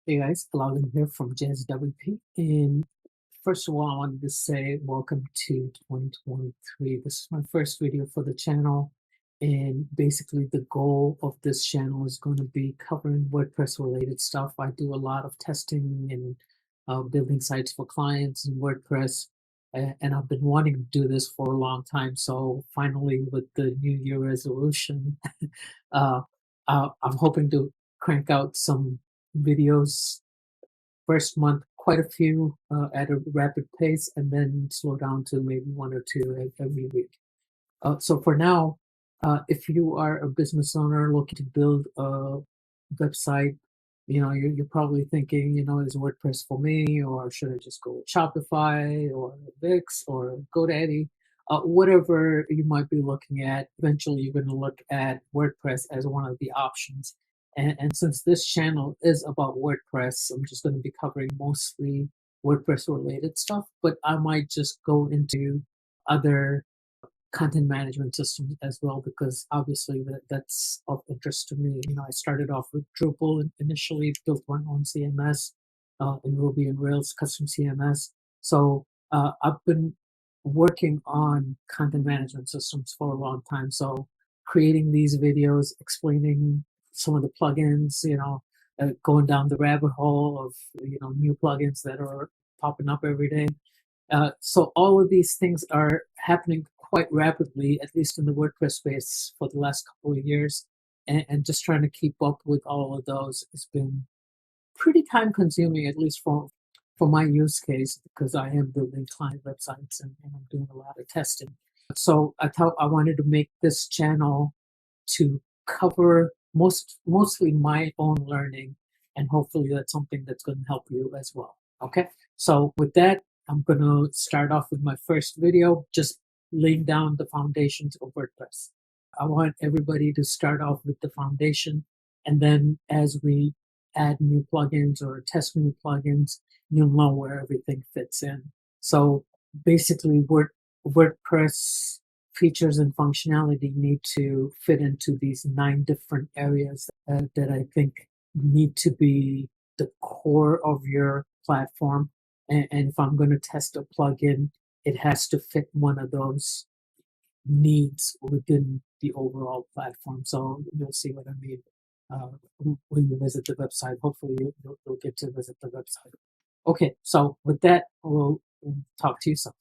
Hey guys, Logan here from JazzyWP. And first of all, I wanted to say welcome to 2023. This is my first video for the channel. And basically, the goal of this channel is going to be covering WordPress related stuff. I do a lot of testing and building sites for clients in WordPress. And I've been wanting to do this for a long time. So finally, with the New Year resolution, uh, I'm hoping to crank out some videos first month, quite a few at a rapid pace, and then slow down to maybe one or two every week. So for now, if you are a business owner looking to build a website, you're probably thinking, is WordPress for me, or should I just go with Shopify or Wix or GoDaddy? Whatever you might be looking at, eventually you're going to look at WordPress as one of the options. And since this channel is about WordPress, I'm just going to be covering mostly WordPress related stuff, but I might just go into other content management systems as well, because obviously that's of interest to me. I started off with Drupal and initially, built my own CMS in Ruby and Rails custom CMS. So I've been working on content management systems for a long time. So creating these videos, explaining some of the plugins, going down the rabbit hole of new plugins that are popping up every day. So all of these things are happening quite rapidly, at least in the WordPress space for the last couple of years. And just trying to keep up with all of those has been pretty time consuming, at least for my use case, because I am building client websites and I'm doing a lot of testing. So I thought I wanted to make this channel to cover mostly my own learning, and hopefully that's something that's going to help you as well. Okay, so with that, I'm going to start off with my first video, just laying down the foundations of WordPress. I want everybody to start off with the foundation, and then as we add new plugins or test new plugins, you'll know where everything fits in. So basically, WordPress features and functionality need to fit into these 9 different areas that I think need to be the core of your platform. And if I'm going to test a plugin, it has to fit one of those needs within the overall platform. So you'll see what I mean when you visit the website. Hopefully you'll get to visit the website. Okay, so with that, we'll talk to you soon.